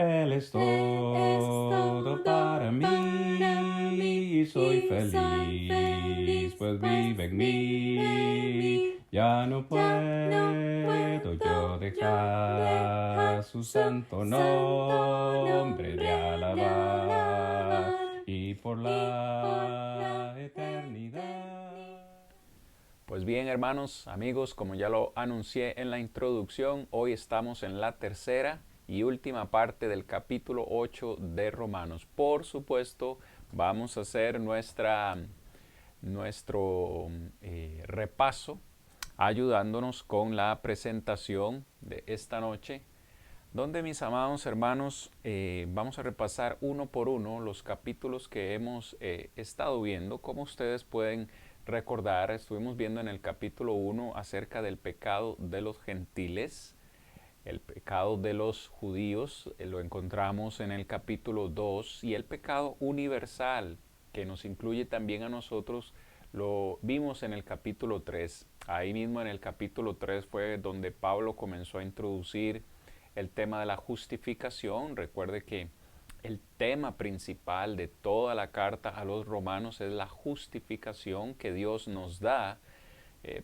Él es todo para mí y soy feliz, pues vive en mí. Ya no puedo yo dejar su santo nombre de alabar y por la eternidad. Pues bien, hermanos, amigos, como ya lo anuncié en la introducción, hoy estamos en la tercera y última parte del capítulo 8 de Romanos. Por supuesto, vamos a hacer nuestro repaso ayudándonos con la presentación de esta noche, donde mis amados hermanos vamos a repasar uno por uno los capítulos que hemos estado viendo. Como ustedes pueden recordar, estuvimos viendo en el capítulo 1 acerca del pecado de los gentiles, el pecado de los judíos, lo encontramos en el capítulo 2, y el pecado universal que nos incluye también a nosotros lo vimos en el capítulo 3. Ahí mismo en el capítulo 3 fue donde Pablo comenzó a introducir el tema de la justificación. Recuerde que el tema principal de toda la carta a los romanos es la justificación que Dios nos da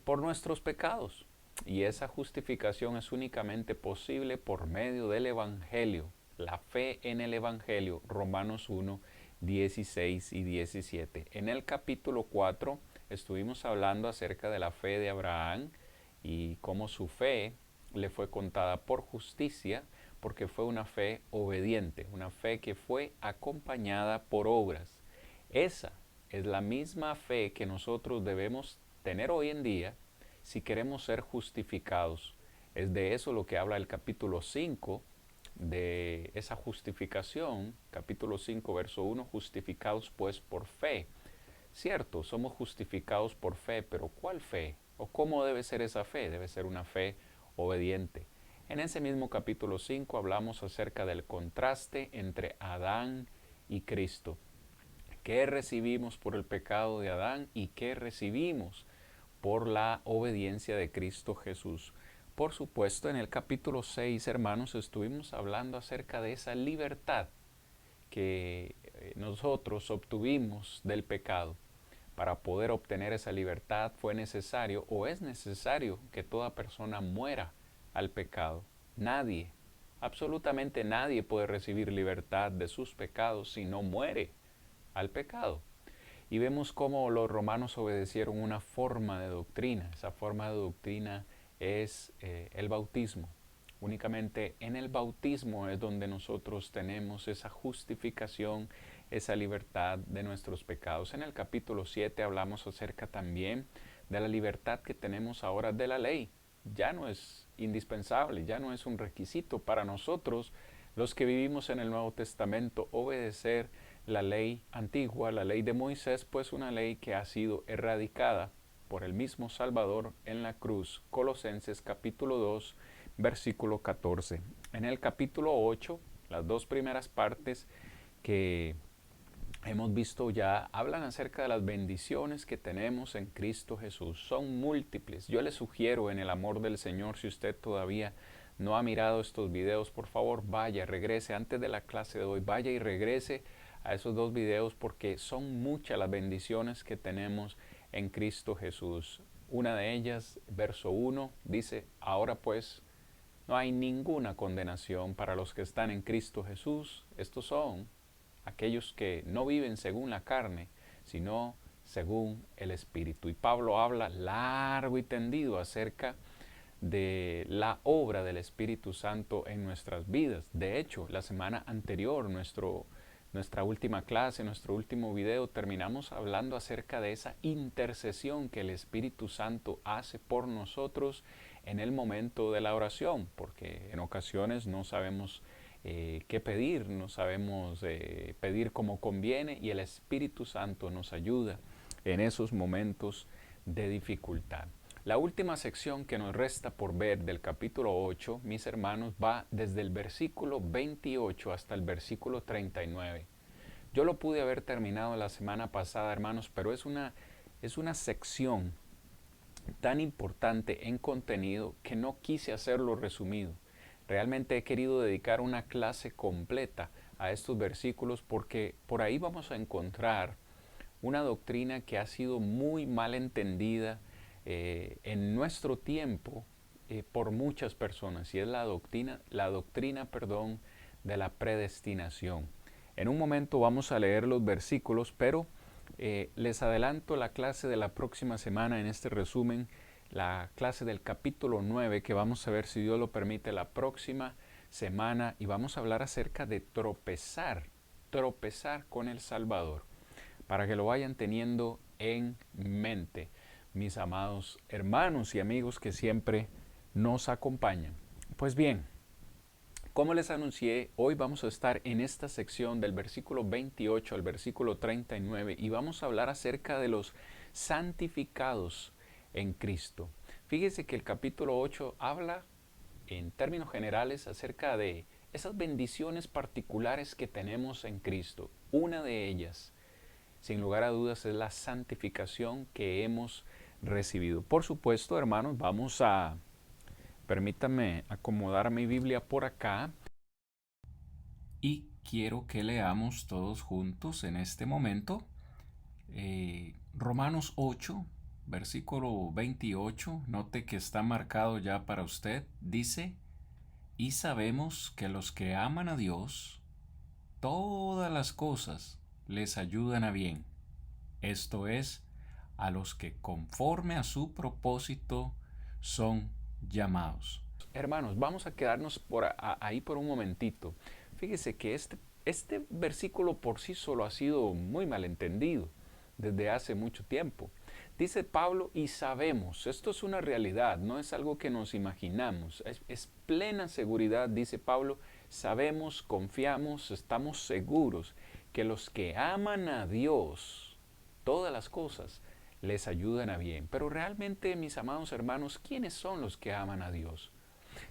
por nuestros pecados. Y esa justificación es únicamente posible por medio del Evangelio, la fe en el Evangelio, Romanos 1, 16 y 17. En el capítulo 4 estuvimos hablando acerca de la fe de Abraham y cómo su fe le fue contada por justicia porque fue una fe obediente, una fe que fue acompañada por obras. Esa es la misma fe que nosotros debemos tener hoy en día si queremos ser justificados. Es de eso lo que habla el capítulo 5, de esa justificación, capítulo 5, verso 1, justificados pues por fe. Cierto, somos justificados por fe, pero ¿cuál fe? ¿O cómo debe ser esa fe? Debe ser una fe obediente. En ese mismo capítulo 5 hablamos acerca del contraste entre Adán y Cristo. ¿Qué recibimos por el pecado de Adán y qué recibimos por la obediencia de Cristo Jesús? Por supuesto, en el capítulo 6, hermanos, estuvimos hablando acerca de esa libertad que nosotros obtuvimos del pecado. Para poder obtener esa libertad fue necesario o es necesario que toda persona muera al pecado. Nadie, absolutamente nadie puede recibir libertad de sus pecados si no muere al pecado. Y vemos cómo los romanos obedecieron una forma de doctrina. Esa forma de doctrina es el bautismo. Únicamente en el bautismo es donde nosotros tenemos esa justificación, esa libertad de nuestros pecados. En el capítulo 7 hablamos acerca también de la libertad que tenemos ahora de la ley. Ya no es indispensable, ya no es un requisito para nosotros los que vivimos en el Nuevo Testamento obedecer la ley antigua, la ley de Moisés, pues una ley que ha sido erradicada por el mismo Salvador en la cruz. Colosenses capítulo 2, versículo 14. En el capítulo 8, las dos primeras partes que hemos visto ya hablan acerca de las bendiciones que tenemos en Cristo Jesús. Son múltiples. Yo le sugiero en el amor del Señor, si usted todavía no ha mirado estos videos, por favor vaya, regrese antes de la clase de hoy, vaya y regrese a esos dos videos porque son muchas las bendiciones que tenemos en Cristo Jesús. Una de ellas, verso 1, dice, ahora pues no hay ninguna condenación para los que están en Cristo Jesús. Estos son aquellos que no viven según la carne, sino según el Espíritu. Y Pablo habla largo y tendido acerca de la obra del Espíritu Santo en nuestras vidas. De hecho, la semana anterior, nuestra última clase, nuestro último video, terminamos hablando acerca de esa intercesión que el Espíritu Santo hace por nosotros en el momento de la oración, porque en ocasiones no sabemos qué pedir, no sabemos pedir como conviene y el Espíritu Santo nos ayuda en esos momentos de dificultad. La última sección que nos resta por ver del capítulo 8, mis hermanos, va desde el versículo 28 hasta el versículo 39. Yo lo pude haber terminado la semana pasada, hermanos, pero es una sección tan importante en contenido que no quise hacerlo resumido. Realmente he querido dedicar una clase completa a estos versículos porque por ahí vamos a encontrar una doctrina que ha sido muy mal entendida en nuestro tiempo por muchas personas, y es la doctrina de la predestinación. En un momento vamos a leer los versículos, pero les adelanto la clase de la próxima semana en este resumen, la clase del capítulo 9 que vamos a ver, si Dios lo permite, la próxima semana, y vamos a hablar acerca de tropezar con el Salvador, para que lo vayan teniendo en mente, mis amados hermanos y amigos que siempre nos acompañan. Pues bien, como les anuncié, hoy vamos a estar en esta sección del versículo 28 al versículo 39 y vamos a hablar acerca de los santificados en Cristo. Fíjese que el capítulo 8 habla en términos generales acerca de esas bendiciones particulares que tenemos en Cristo. Una de ellas, sin lugar a dudas, es la santificación que hemos recibido. Por supuesto, hermanos, permítanme acomodar mi Biblia por acá. Y quiero que leamos todos juntos en este momento Romanos 8, versículo 28. Note que está marcado ya para usted. Dice: y sabemos que los que aman a Dios, todas las cosas les ayudan a bien. Esto es, a los que conforme a su propósito son llamados. Hermanos, vamos a quedarnos ahí por un momentito. Fíjese que este versículo por sí solo ha sido muy malentendido desde hace mucho tiempo. Dice Pablo, y sabemos, esto es una realidad, no es algo que nos imaginamos, es plena seguridad, dice Pablo, sabemos, confiamos, estamos seguros que los que aman a Dios, todas las cosas les ayudan a bien. Pero realmente, mis amados hermanos, ¿quiénes son los que aman a Dios?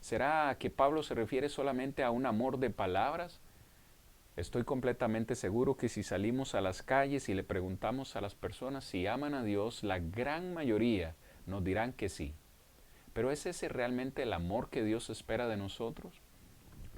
¿Será que Pablo se refiere solamente a un amor de palabras? Estoy completamente seguro que si salimos a las calles y le preguntamos a las personas si aman a Dios, la gran mayoría nos dirán que sí. Pero ¿es ese realmente el amor que Dios espera de nosotros?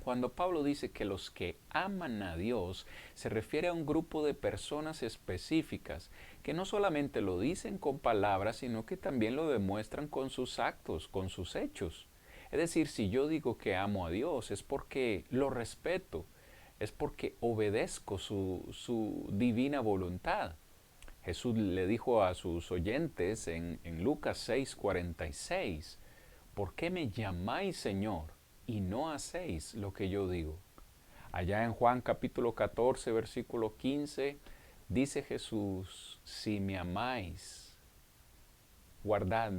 Cuando Pablo dice que los que aman a Dios, se refiere a un grupo de personas específicas que no solamente lo dicen con palabras, sino que también lo demuestran con sus actos, con sus hechos. Es decir, si yo digo que amo a Dios, es porque lo respeto, es porque obedezco su divina voluntad. Jesús le dijo a sus oyentes en Lucas 6:46, ¿por qué me llamáis Señor y no hacéis lo que yo digo? Allá en Juan capítulo 14, versículo 15, dice Jesús, si me amáis, guardad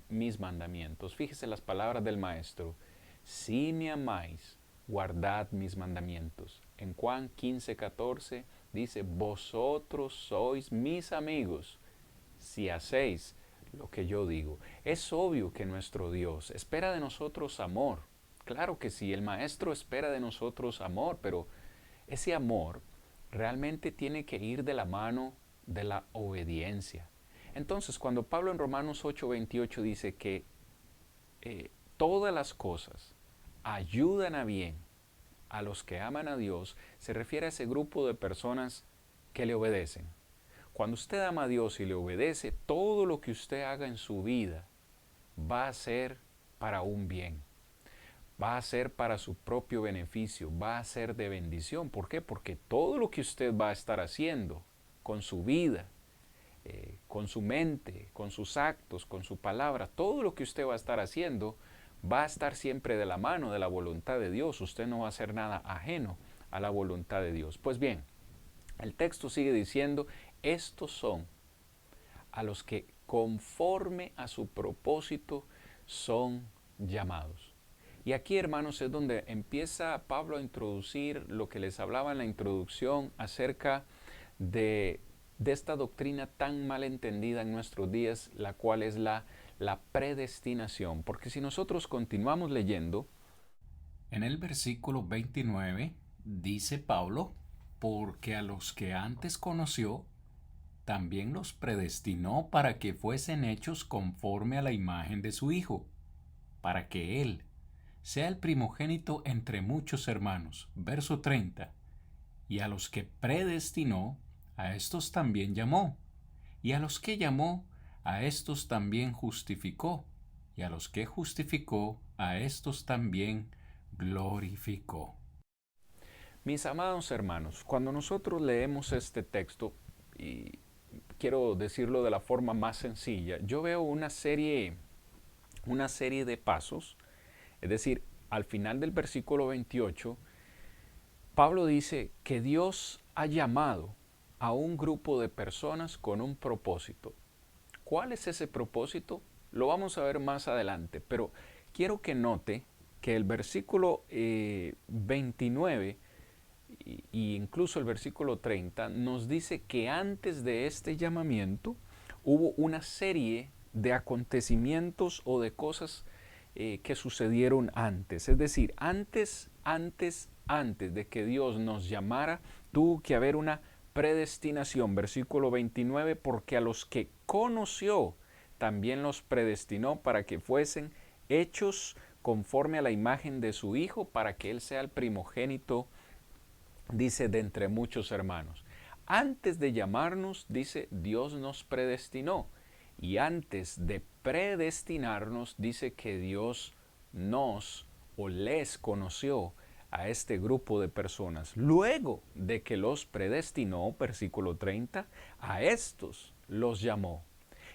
mis mandamientos. Fíjese las palabras del Maestro, si me amáis, guardad mis mandamientos. En Juan 15, 14 dice, vosotros sois mis amigos si hacéis lo que yo digo. Es obvio que nuestro Dios espera de nosotros amor. Claro que sí, el Maestro espera de nosotros amor, pero ese amor realmente tiene que ir de la mano de la obediencia. Entonces, cuando Pablo en Romanos 8:28 dice que todas las cosas ayudan a bien a los que aman a Dios, se refiere a ese grupo de personas que le obedecen. Cuando usted ama a Dios y le obedece, todo lo que usted haga en su vida va a ser para un bien, va a ser para su propio beneficio, va a ser de bendición. ¿Por qué? Porque todo lo que usted va a estar haciendo con su vida, con su mente, con sus actos, con su palabra, todo lo que usted va a estar haciendo va a estar siempre de la mano de la voluntad de Dios. Usted no va a hacer nada ajeno a la voluntad de Dios. Pues bien, el texto sigue diciendo, estos son a los que conforme a su propósito son llamados. Y aquí, hermanos, es donde empieza Pablo a introducir lo que les hablaba en la introducción acerca de esta doctrina tan mal entendida en nuestros días, la cual es la predestinación. Porque si nosotros continuamos leyendo, en el versículo 29 dice Pablo, porque a los que antes conoció, también los predestinó para que fuesen hechos conforme a la imagen de su Hijo, para que Él, sea el primogénito entre muchos hermanos. Verso 30. Y a los que predestinó, a estos también llamó. Y a los que llamó, a estos también justificó. Y a los que justificó, a estos también glorificó. Mis amados hermanos, cuando nosotros leemos este texto, y quiero decirlo de la forma más sencilla, yo veo una serie de pasos, es decir, al final del versículo 28, Pablo dice que Dios ha llamado a un grupo de personas con un propósito. ¿Cuál es ese propósito? Lo vamos a ver más adelante, pero quiero que note que el versículo 29 y incluso el versículo 30 nos dice que antes de este llamamiento hubo una serie de acontecimientos o de cosas que sucedieron antes. Es decir, antes de que Dios nos llamara, tuvo que haber una predestinación. Versículo 29, porque a los que conoció, también los predestinó para que fuesen hechos conforme a la imagen de su Hijo, para que Él sea el primogénito, dice, de entre muchos hermanos. Antes de llamarnos, dice, Dios nos predestinó. Y antes de predestinarnos, dice que Dios nos o les conoció a este grupo de personas. Luego de que los predestinó, versículo 30, a estos los llamó.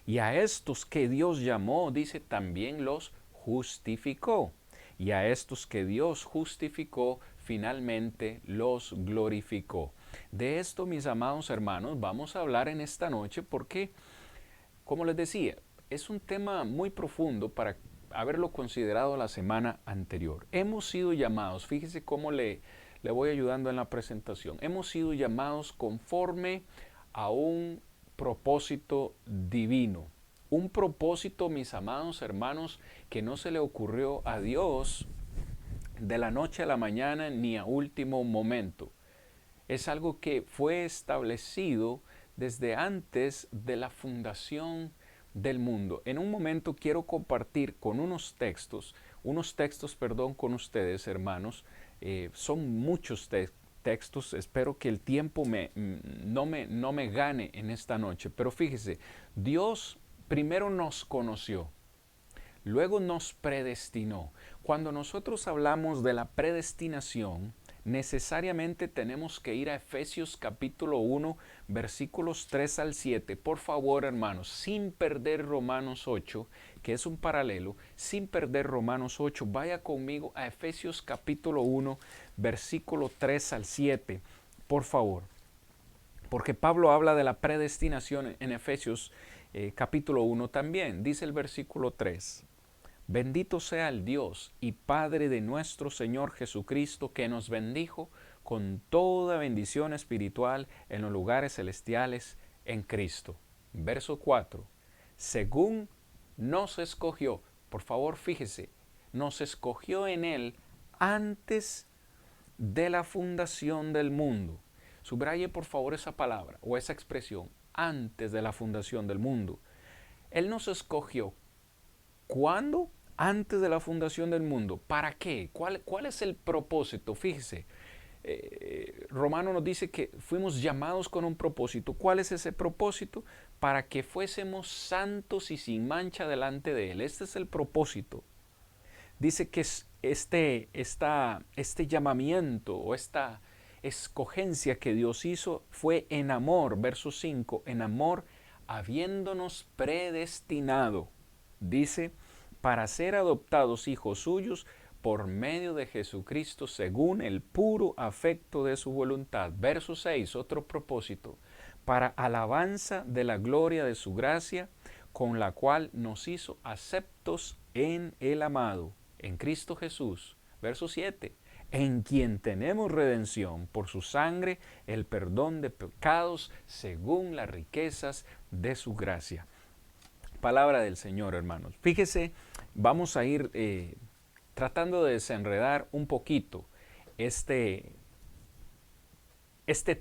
Y a estos que Dios llamó, dice, también los justificó. Y a estos que Dios justificó, finalmente los glorificó. De esto, mis amados hermanos, vamos a hablar en esta noche porque, como les decía, es un tema muy profundo para haberlo considerado la semana anterior. Hemos sido llamados, fíjese cómo le voy ayudando en la presentación, hemos sido llamados conforme a un propósito divino. Un propósito, mis amados hermanos, que no se le ocurrió a Dios de la noche a la mañana ni a último momento. Es algo que fue establecido desde antes de la fundación del mundo. En un momento quiero compartir con unos textos con ustedes, hermanos. Son muchos textos. Espero que el tiempo no me gane en esta noche. Pero fíjese, Dios primero nos conoció, luego nos predestinó. Cuando nosotros hablamos de la predestinación, necesariamente tenemos que ir a Efesios capítulo 1, versículos 3 al 7. Por favor, hermanos, sin perder Romanos 8, que es un paralelo, sin perder Romanos 8, vaya conmigo a Efesios capítulo 1, versículo 3 al 7. Por favor. Porque Pablo habla de la predestinación en Efesios capítulo 1 también. Dice el versículo 3. Bendito sea el Dios y Padre de nuestro Señor Jesucristo, que nos bendijo con toda bendición espiritual en los lugares celestiales en Cristo. Verso 4. Según nos escogió, por favor fíjese, nos escogió en Él antes de la fundación del mundo. Subraye por favor esa palabra o esa expresión, antes de la fundación del mundo. Él nos escogió. ¿Cuándo? Antes de la fundación del mundo. ¿Para qué? ¿Cuál es el propósito? Fíjese, Romano nos dice que fuimos llamados con un propósito. ¿Cuál es ese propósito? Para que fuésemos santos y sin mancha delante de Él. Este es el propósito. Dice que este llamamiento o esta escogencia que Dios hizo fue en amor. Verso 5, en amor habiéndonos predestinado. Dice, para ser adoptados hijos suyos por medio de Jesucristo según el puro afecto de su voluntad. Verso 6, otro propósito, para alabanza de la gloria de su gracia, con la cual nos hizo aceptos en el amado, en Cristo Jesús. Verso 7, en quien tenemos redención por su sangre, el perdón de pecados según las riquezas de su gracia. Palabra del Señor, hermanos. Fíjese, vamos a ir tratando de desenredar un poquito este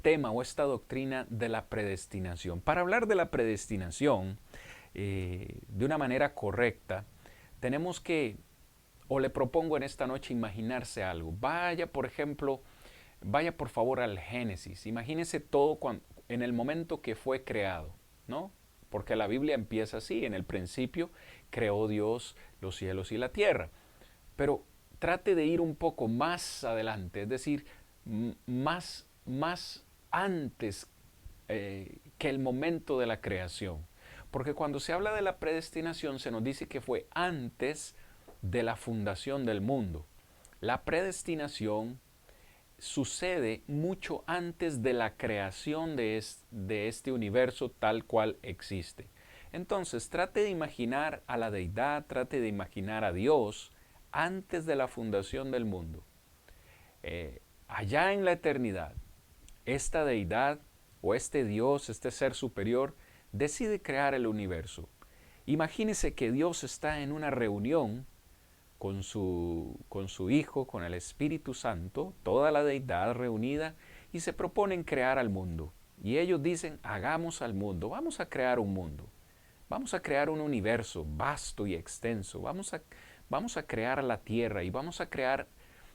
tema o esta doctrina de la predestinación. Para hablar de la predestinación de una manera correcta, tenemos que o le propongo en esta noche imaginarse algo. Vaya, por ejemplo, vaya por favor al Génesis. Imagínese todo en el momento que fue creado, ¿no? Porque la Biblia empieza así, en el principio creó Dios los cielos y la tierra. Pero trate de ir un poco más adelante, es decir, más antes que el momento de la creación. Porque cuando se habla de la predestinación se nos dice que fue antes de la fundación del mundo. La predestinación sucede mucho antes de la creación de este universo tal cual existe. Entonces, trate de imaginar a la deidad, trate de imaginar a Dios antes de la fundación del mundo. Allá en la eternidad, esta deidad o este Dios, este ser superior, decide crear el universo. Imagínese que Dios está en una reunión con su Hijo, con el Espíritu Santo, toda la deidad reunida, y se proponen crear al mundo. Y ellos dicen, hagamos al mundo, vamos a crear un mundo, vamos a crear un universo vasto y extenso, vamos a crear la tierra y vamos a crear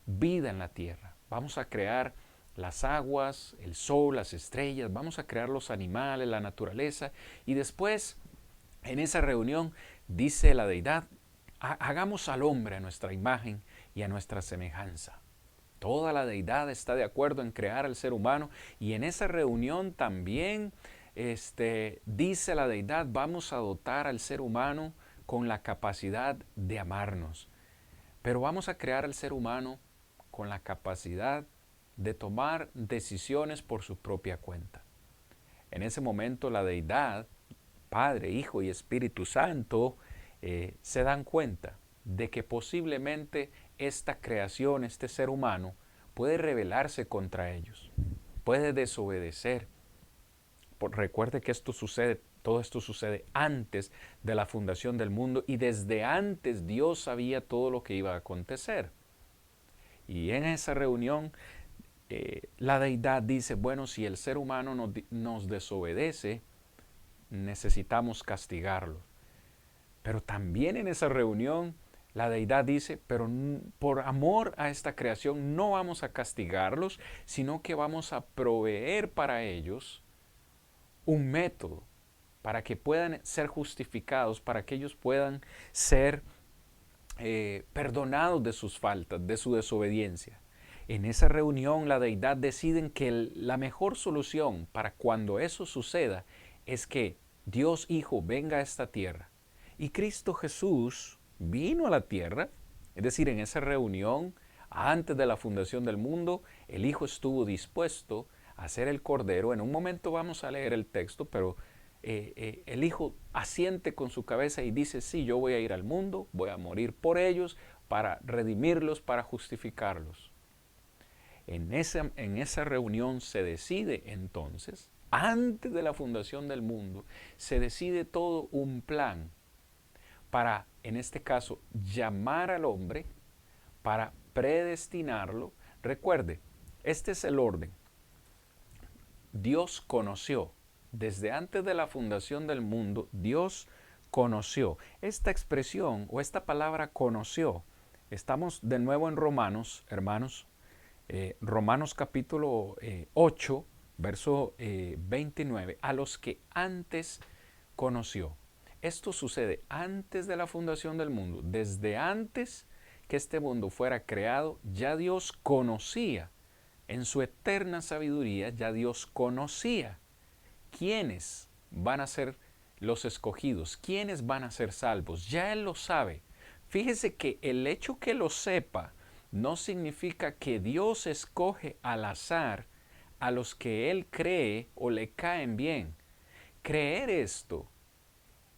vida en la tierra, vamos a crear las aguas, el sol, las estrellas, vamos a crear los animales, la naturaleza, y después, en esa reunión, dice la deidad, hagamos al hombre a nuestra imagen y a nuestra semejanza. Toda la deidad está de acuerdo en crear al ser humano, y en esa reunión también dice la deidad, vamos a dotar al ser humano con la capacidad de amarnos, pero vamos a crear al ser humano con la capacidad de tomar decisiones por su propia cuenta. En ese momento la deidad, Padre, Hijo y Espíritu Santo, se dan cuenta de que posiblemente esta creación, este ser humano, puede rebelarse contra ellos, puede desobedecer. Recuerde que todo esto sucede antes de la fundación del mundo, y desde antes Dios sabía todo lo que iba a acontecer. Y en esa reunión la deidad dice, bueno, si el ser humano nos desobedece, necesitamos castigarlo. Pero también en esa reunión la deidad dice, pero por amor a esta creación no vamos a castigarlos, sino que vamos a proveer para ellos un método para que puedan ser justificados, para que ellos puedan ser perdonados de sus faltas, de su desobediencia. En esa reunión la deidad decide que la mejor solución para cuando eso suceda es que Dios Hijo venga a esta tierra. Y Cristo Jesús vino a la tierra, es decir, en esa reunión, antes de la fundación del mundo, el Hijo estuvo dispuesto a ser el Cordero. En un momento vamos a leer el texto, pero el Hijo asiente con su cabeza y dice, sí, yo voy a ir al mundo, voy a morir por ellos, para redimirlos, para justificarlos. En esa reunión se decide entonces, antes de la fundación del mundo, se decide todo un plan para, en este caso, llamar al hombre, para predestinarlo. Recuerde, este es el orden. Dios conoció, desde antes de la fundación del mundo, Dios conoció. Esta expresión o esta palabra conoció, estamos de nuevo en Romanos, hermanos, Romanos capítulo 8, verso 29, a los que antes conoció. Esto sucede antes de la fundación del mundo. Desde antes que este mundo fuera creado, ya Dios conocía, en su eterna sabiduría, ya Dios conocía quiénes van a ser los escogidos, quiénes van a ser salvos. Ya Él lo sabe. Fíjese que el hecho que lo sepa no significa que Dios escoge al azar a los que Él cree o le caen bien. Creer esto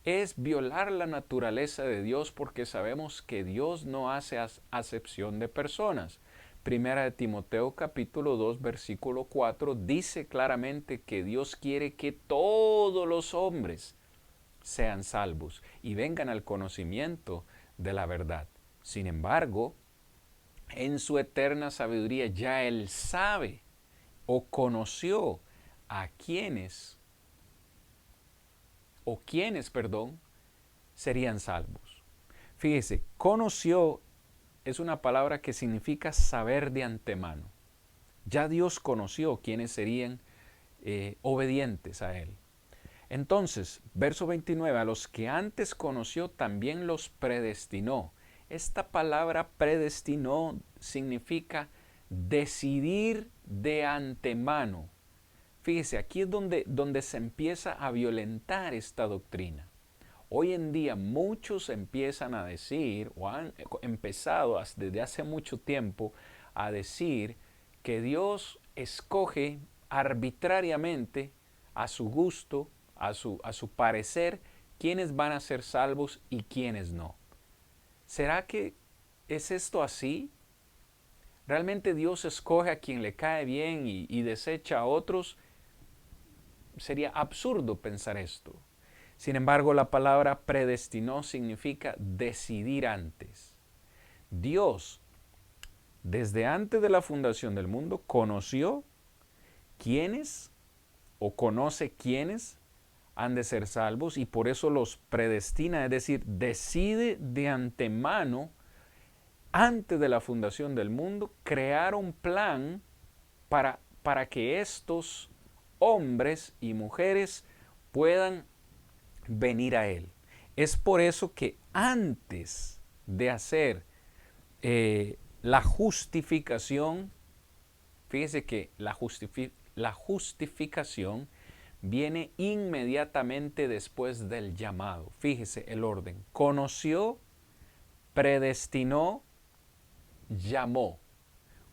es violar la naturaleza de Dios, porque sabemos que Dios no hace acepción de personas. Primera de Timoteo capítulo 2 versículo 4 dice claramente que Dios quiere que todos los hombres sean salvos y vengan al conocimiento de la verdad. Sin embargo, en su eterna sabiduría ya Él sabe o conoció a quienes serían salvos. Fíjese, conoció es una palabra que significa saber de antemano. Ya Dios conoció quiénes serían obedientes a Él. Entonces, verso 29, a los que antes conoció también los predestinó. Esta palabra predestinó significa decidir de antemano. Fíjese, aquí es donde se empieza a violentar esta doctrina. Hoy en día muchos empiezan a decir, o han empezado desde hace mucho tiempo, a decir que Dios escoge arbitrariamente, a su gusto, a su parecer, quiénes van a ser salvos y quiénes no. ¿Será que es esto así? ¿Realmente Dios escoge a quien le cae bien y desecha a otros? Sería absurdo pensar esto. Sin embargo, la palabra predestinó significa decidir antes. Dios, desde antes de la fundación del mundo, conoció quiénes o conoce quiénes han de ser salvos y por eso los predestina, es decir, decide de antemano, antes de la fundación del mundo, crear un plan para que estos hombres y mujeres puedan venir a Él. Es por eso que antes de hacer la justificación, fíjese que la justificación viene inmediatamente después del llamado. Fíjese el orden. Conoció, predestinó, llamó.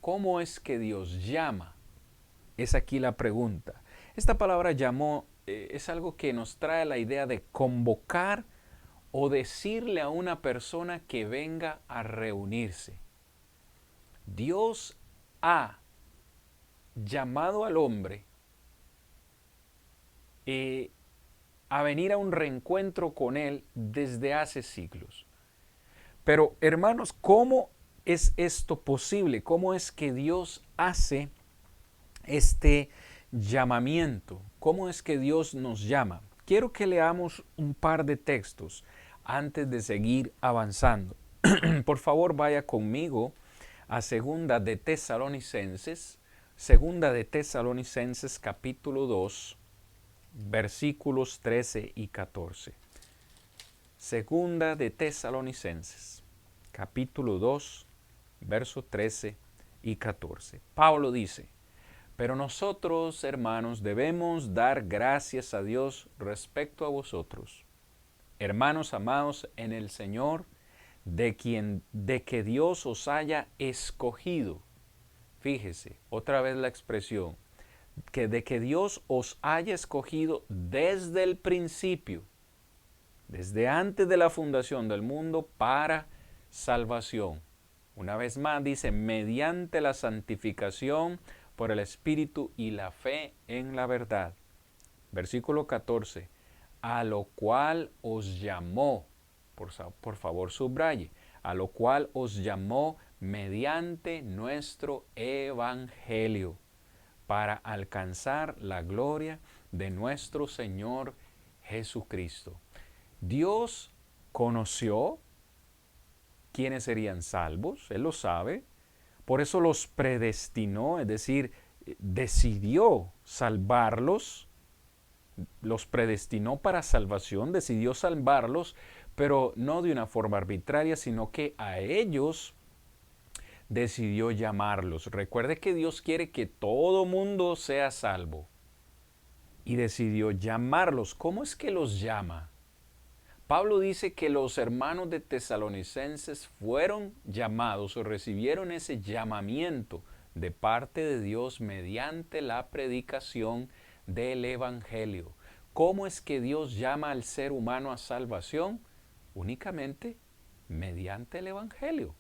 ¿Cómo es que Dios llama? Es aquí la pregunta. Esta palabra llamó es algo que nos trae la idea de convocar o decirle a una persona que venga a reunirse. Dios ha llamado al hombre a venir a un reencuentro con Él desde hace siglos. Pero hermanos, ¿cómo es esto posible? ¿Cómo es que Dios hace este llamamiento? ¿Cómo es que Dios nos llama? Quiero que leamos un par de textos antes de seguir avanzando. Por favor, vaya conmigo a Segunda de Tesalonicenses capítulo 2, versículos 13 y 14. Segunda de Tesalonicenses, capítulo 2, versos 13 y 14. Pablo dice: pero nosotros, hermanos, debemos dar gracias a Dios respecto a vosotros, hermanos amados en el Señor, de que Dios os haya escogido. Fíjese, otra vez la expresión, de que Dios os haya escogido desde el principio, desde antes de la fundación del mundo, para salvación. Una vez más dice, mediante la santificación por el Espíritu y la fe en la verdad. Versículo 14, a lo cual os llamó, por favor subraye, a lo cual os llamó mediante nuestro Evangelio, para alcanzar la gloria de nuestro Señor Jesucristo. Dios conoció quiénes serían salvos, Él lo sabe, por eso los predestinó, es decir, decidió salvarlos, los predestinó para salvación, decidió salvarlos, pero no de una forma arbitraria, sino que a ellos decidió llamarlos. Recuerde que Dios quiere que todo mundo sea salvo y decidió llamarlos. ¿Cómo es que los llama? Pablo dice que los hermanos de Tesalonicenses fueron llamados o recibieron ese llamamiento de parte de Dios mediante la predicación del Evangelio. ¿Cómo es que Dios llama al ser humano a salvación? Únicamente mediante el Evangelio.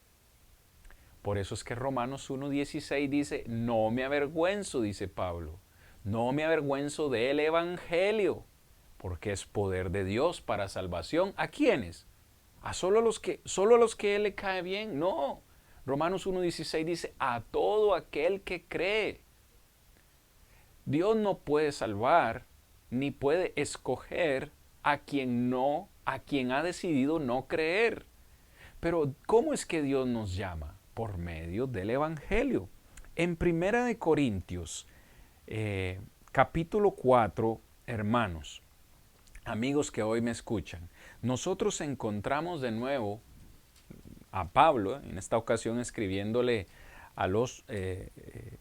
Por eso es que Romanos 1:16 dice, no me avergüenzo, dice Pablo, no me avergüenzo del Evangelio, porque es poder de Dios para salvación. ¿A quiénes? ¿A solo a los que Él le cae bien? No. Romanos 1:16 dice, a todo aquel que cree. Dios no puede salvar, ni puede escoger a quien ha decidido no creer. Pero ¿cómo es que Dios nos llama? Por medio del Evangelio. En Primera de Corintios, capítulo 4, hermanos, amigos que hoy me escuchan, nosotros encontramos de nuevo a Pablo, en esta ocasión escribiéndole a los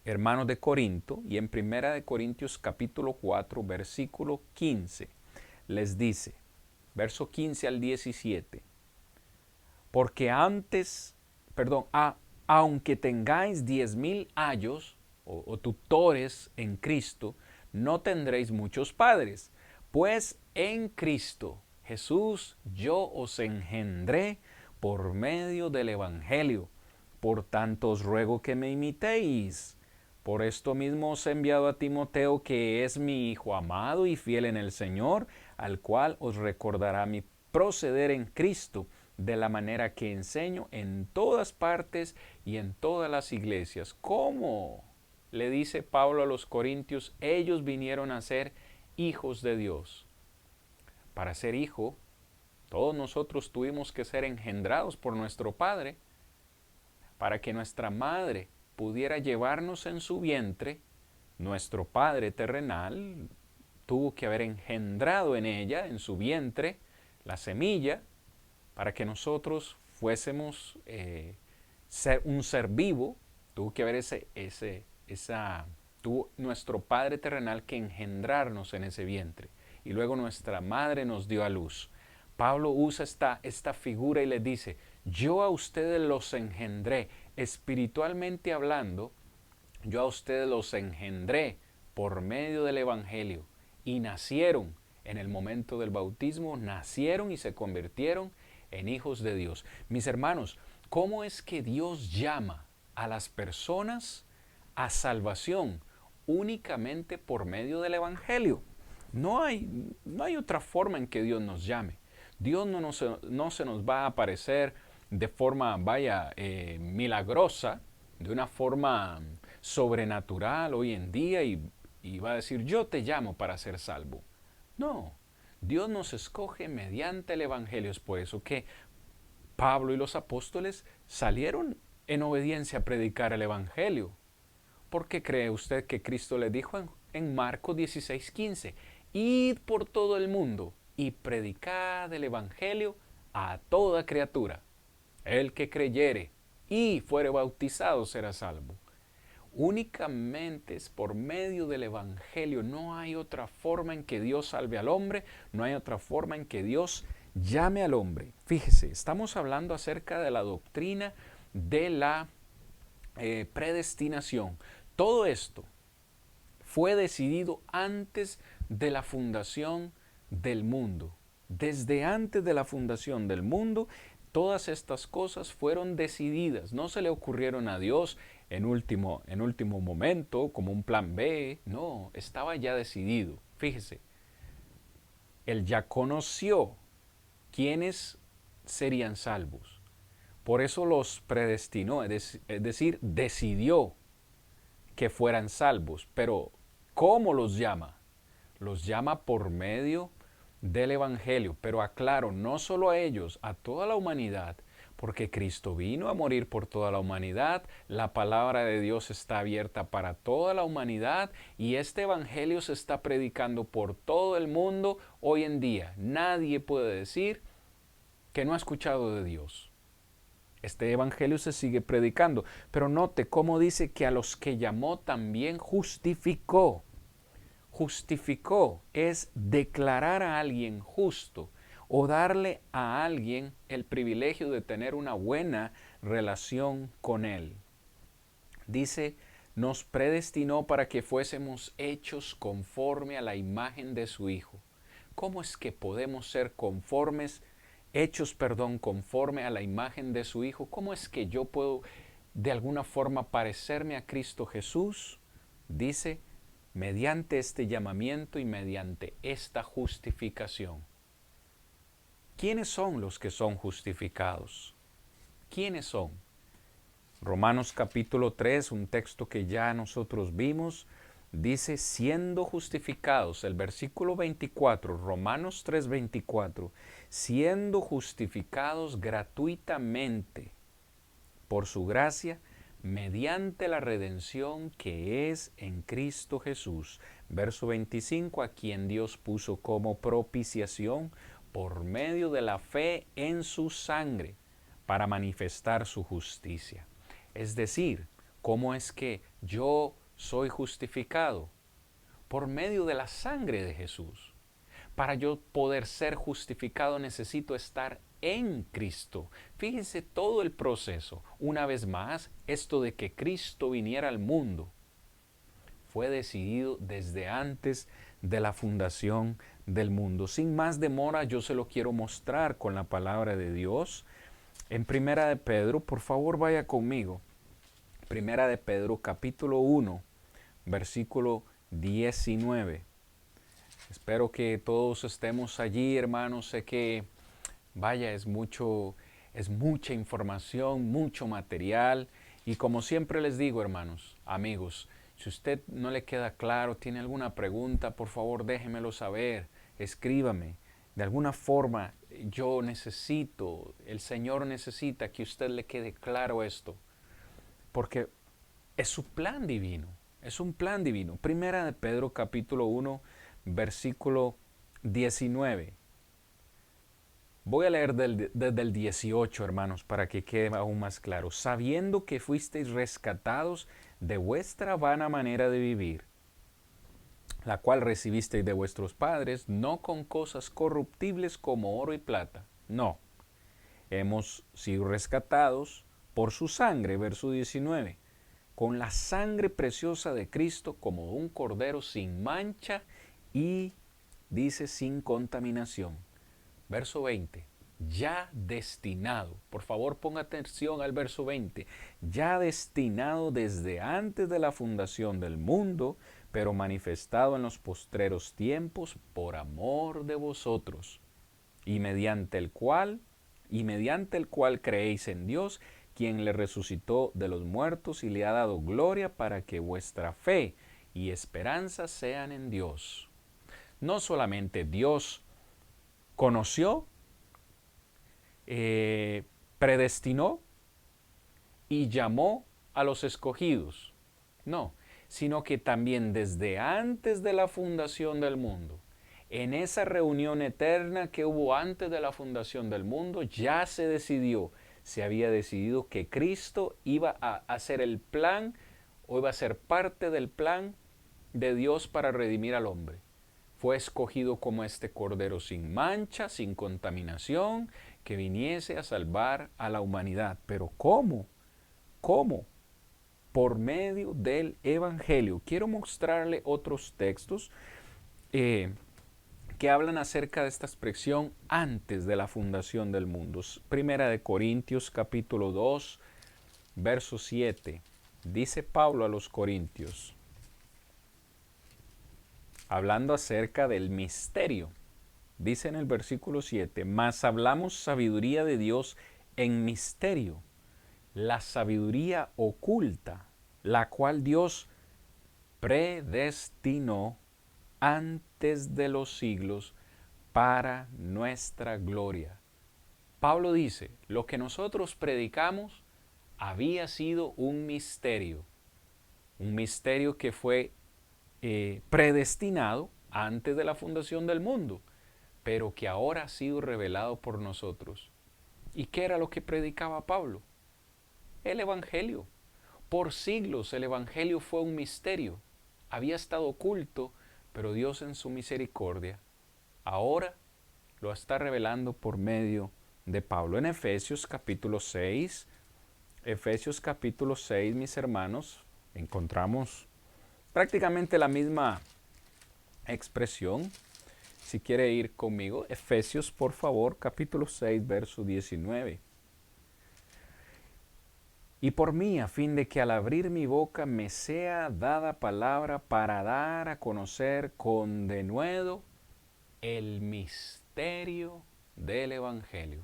hermanos de Corinto, y en Primera de Corintios capítulo 4, versículo 15, les dice, verso 15 al 17, porque aunque tengáis 10,000 ayos o tutores en Cristo, no tendréis muchos padres, pues en Cristo Jesús yo os engendré por medio del Evangelio. Por tanto os ruego que me imitéis. Por esto mismo os he enviado a Timoteo, que es mi hijo amado y fiel en el Señor, al cual os recordará mi proceder en Cristo, de la manera que enseño en todas partes y en todas las iglesias. ¿Cómo? Le dice Pablo a los corintios, ellos vinieron a ser hijos de Dios. Para ser hijo, todos nosotros tuvimos que ser engendrados por nuestro Padre, para que nuestra madre pudiera llevarnos en su vientre. Nuestro Padre terrenal tuvo que haber engendrado en ella, en su vientre, la semilla, para que nosotros fuésemos un ser vivo. Tuvo que haber tuvo nuestro Padre terrenal que engendrarnos en ese vientre. Y luego nuestra madre nos dio a luz. Pablo usa esta figura y le dice, yo a ustedes los engendré, espiritualmente hablando, yo a ustedes los engendré por medio del Evangelio y nacieron en el momento del bautismo, nacieron y se convirtieron en hijos de Dios. Mis hermanos, ¿cómo es que Dios llama a las personas a salvación? Únicamente por medio del Evangelio. No hay otra forma en que Dios nos llame. Dios no se nos va a aparecer de forma, milagrosa, de una forma sobrenatural hoy en día y va a decir, yo te llamo para ser salvo. No, Dios nos escoge mediante el Evangelio. Es por eso que Pablo y los apóstoles salieron en obediencia a predicar el Evangelio. ¿Por qué cree usted que Cristo le dijo en Marcos 16:15? Id por todo el mundo y predicad el Evangelio a toda criatura. El que creyere y fuere bautizado será salvo. Únicamente es por medio del Evangelio. No hay otra forma en que Dios salve al hombre, no hay otra forma en que Dios llame al hombre. Fíjese, estamos hablando acerca de la doctrina de la predestinación. Todo esto fue decidido antes de la fundación del mundo. Desde antes de la fundación del mundo, todas estas cosas fueron decididas. No se le ocurrieron a Dios en último momento, como un plan B. No, estaba ya decidido. Fíjese, Él ya conoció quiénes serían salvos. Por eso los predestinó, es decir, decidió que fueran salvos. Pero, ¿cómo los llama? Los llama por medio del Evangelio. Pero aclaro, no solo a ellos, a toda la humanidad, porque Cristo vino a morir por toda la humanidad, la palabra de Dios está abierta para toda la humanidad y este Evangelio se está predicando por todo el mundo hoy en día. Nadie puede decir que no ha escuchado de Dios. Este Evangelio se sigue predicando, pero note cómo dice que a los que llamó también justificó. Justificó es declarar a alguien justo o darle a alguien el privilegio de tener una buena relación con Él. Dice, nos predestinó para que fuésemos hechos conforme a la imagen de su Hijo. ¿Cómo es que podemos ser conforme a la imagen de su Hijo? ¿Cómo es que yo puedo de alguna forma parecerme a Cristo Jesús? Dice, mediante este llamamiento y mediante esta justificación. ¿Quiénes son los que son justificados? ¿Quiénes son? Romanos capítulo 3, un texto que ya nosotros vimos, dice, siendo justificados, el versículo 24, Romanos 3:24, siendo justificados gratuitamente por su gracia, mediante la redención que es en Cristo Jesús. Verso 25, a quien Dios puso como propiciación por medio de la fe en su sangre, para manifestar su justicia. Es decir, ¿cómo es que yo soy justificado? Por medio de la sangre de Jesús. Para yo poder ser justificado necesito estar en Cristo. Fíjense todo el proceso. Una vez más, esto de que Cristo viniera al mundo fue decidido desde antes de la fundación del mundo. Sin más demora, yo se lo quiero mostrar con la palabra de Dios. En Primera de Pedro, por favor vaya conmigo. Primera de Pedro, capítulo 1, versículo 19. Espero que todos estemos allí, hermanos. Sé que, vaya, es mucha información, mucho material. Y como siempre les digo, hermanos, amigos, si usted no le queda claro, tiene alguna pregunta, por favor déjemelo saber, escríbame. De alguna forma, el Señor necesita que a usted le quede claro esto. Porque es su plan divino, es un plan divino. Primera de Pedro capítulo 1, versículo 19. Voy a leer desde el 18, hermanos, para que quede aún más claro. Sabiendo que fuisteis rescatados de vuestra vana manera de vivir, la cual recibisteis de vuestros padres, no con cosas corruptibles como oro y plata. No, hemos sido rescatados por su sangre, verso 19, con la sangre preciosa de Cristo como un cordero sin mancha y, dice, sin contaminación. Verso 20, ya destinado, por favor ponga atención al verso 20, ya destinado desde antes de la fundación del mundo, pero manifestado en los postreros tiempos por amor de vosotros, y mediante el cual creéis en Dios, quien le resucitó de los muertos y le ha dado gloria para que vuestra fe y esperanza sean en Dios. No solamente Dios conoció, predestinó y llamó a los escogidos. No, sino que también desde antes de la fundación del mundo, en esa reunión eterna que hubo antes de la fundación del mundo, ya se había decidido que Cristo iba a hacer el plan o iba a ser parte del plan de Dios para redimir al hombre. Fue escogido como este cordero sin mancha, sin contaminación, que viniese a salvar a la humanidad. Pero ¿cómo? ¿Cómo? Por medio del Evangelio. Quiero mostrarle otros textos que hablan acerca de esta expresión antes de la fundación del mundo. Primera de Corintios capítulo 2, verso 7. Dice Pablo a los Corintios, hablando acerca del misterio, dice en el versículo 7, mas hablamos sabiduría de Dios en misterio, la sabiduría oculta, la cual Dios predestinó antes de los siglos para nuestra gloria. Pablo dice, lo que nosotros predicamos había sido un misterio que fue predestinado antes de la fundación del mundo, pero que ahora ha sido revelado por nosotros. ¿Y qué era lo que predicaba Pablo? El Evangelio. Por siglos el Evangelio fue un misterio. Había estado oculto, pero Dios en su misericordia ahora lo está revelando por medio de Pablo. En Efesios capítulo 6, mis hermanos, encontramos prácticamente la misma expresión. Si quiere ir conmigo, Efesios, por favor, capítulo 6, verso 19. Y por mí, a fin de que al abrir mi boca me sea dada palabra para dar a conocer con denuedo el misterio del Evangelio.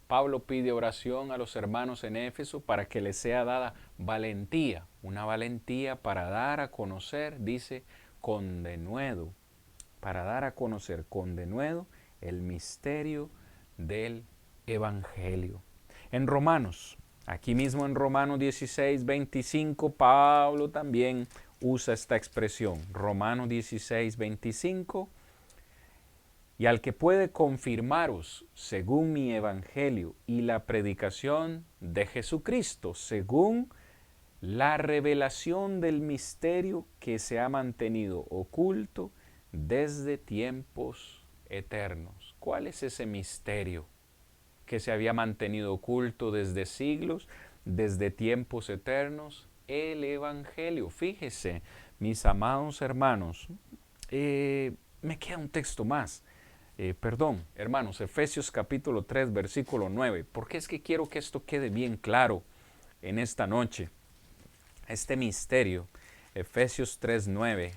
Pablo pide oración a los hermanos en Éfeso para que les sea dada valentía, una valentía para dar a conocer, dice, con denuedo, para dar a conocer con denuedo el misterio del Evangelio. En Romanos, aquí mismo en Romanos 16, 25, Pablo también usa esta expresión. Romanos 16, 25. Y al que puede confirmaros, según mi evangelio y la predicación de Jesucristo, según la revelación del misterio que se ha mantenido oculto desde tiempos eternos. ¿Cuál es ese misterio que se había mantenido oculto desde siglos, desde tiempos eternos? El evangelio. Fíjese, mis amados hermanos, me queda un texto más. Hermanos, Efesios capítulo 3, versículo 9, porque es que quiero que esto quede bien claro en esta noche. Este misterio, Efesios 3, 9,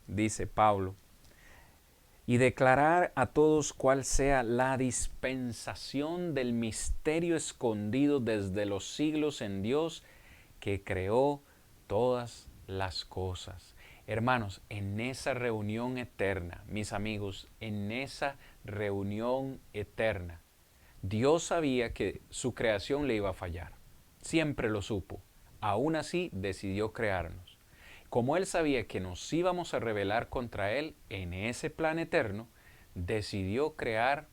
dice Pablo, y declarar a todos cuál sea la dispensación del misterio escondido desde los siglos en Dios, que creó todas las cosas. Hermanos, en esa reunión eterna, mis amigos, en esa reunión eterna, Dios sabía que su creación le iba a fallar. Siempre lo supo. Aún así, decidió crearnos. Como Él sabía que nos íbamos a rebelar contra Él en ese plan eterno, decidió crear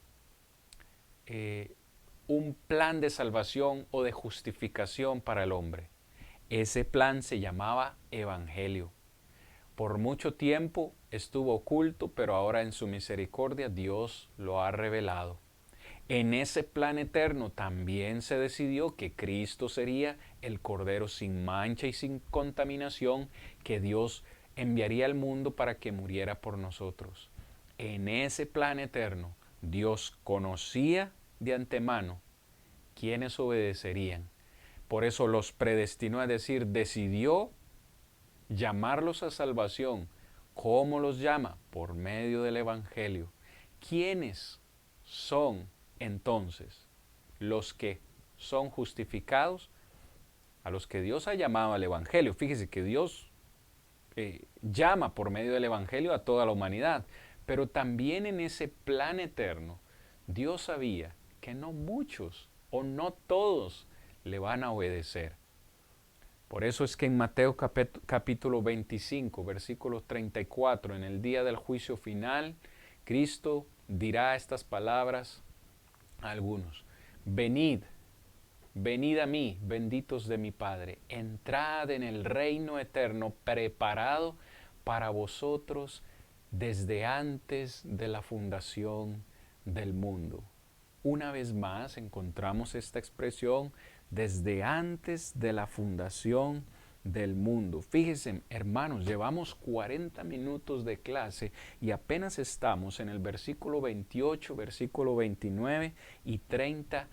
un plan de salvación o de justificación para el hombre. Ese plan se llamaba Evangelio. Por mucho tiempo estuvo oculto, pero ahora en su misericordia Dios lo ha revelado. En ese plan eterno también se decidió que Cristo sería el Cordero sin mancha y sin contaminación que Dios enviaría al mundo para que muriera por nosotros. En ese plan eterno Dios conocía de antemano quiénes obedecerían. Por eso los predestinó, a decir, decidió llamarlos a salvación. ¿Cómo los llama? Por medio del Evangelio. ¿Quiénes son entonces los que son justificados? A los que Dios ha llamado al Evangelio. Fíjese que Dios llama por medio del Evangelio a toda la humanidad. Pero también en ese plan eterno, Dios sabía que no muchos o no todos le van a obedecer. Por eso es que en Mateo capítulo 25, versículo 34, en el día del juicio final, Cristo dirá estas palabras a algunos. Venid, venid a mí, benditos de mi Padre, entrad en el reino eterno preparado para vosotros desde antes de la fundación del mundo. Una vez más encontramos esta expresión, desde antes de la fundación del mundo. Fíjense, hermanos, llevamos 40 minutos de clase y apenas estamos en el versículo 28, versículo 29 y 30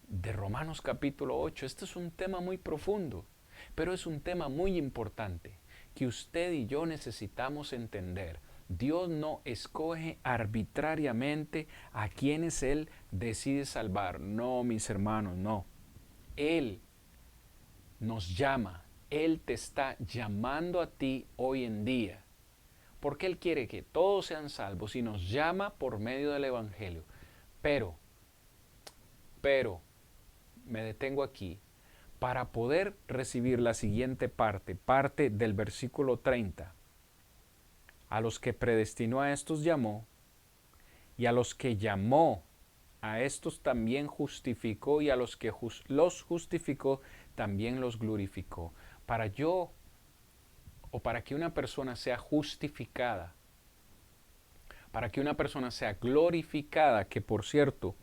de Romanos capítulo 8. Este es un tema muy profundo, pero es un tema muy importante que usted y yo necesitamos entender. Dios no escoge arbitrariamente a quienes Él decide salvar. No, mis hermanos, no. Él nos llama, Él te está llamando a ti hoy en día, porque Él quiere que todos sean salvos y nos llama por medio del Evangelio. Pero, me detengo aquí, para poder recibir la siguiente parte del versículo 30. A los que predestinó a estos llamó, y a los que llamó a estos también justificó, y a los que los justificó también los glorificó. Para que una persona sea justificada, para que una persona sea glorificada, que por cierto,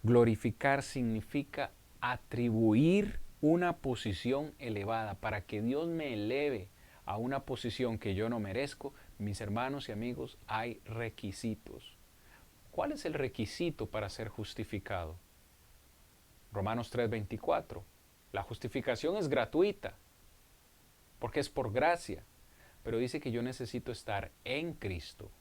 glorificar significa atribuir una posición elevada. Para que Dios me eleve a una posición que yo no merezco, mis hermanos y amigos, hay requisitos. ¿Cuál es el requisito para ser justificado? Romanos 3:24. La justificación es gratuita, porque es por gracia, pero dice que yo necesito estar en Cristo.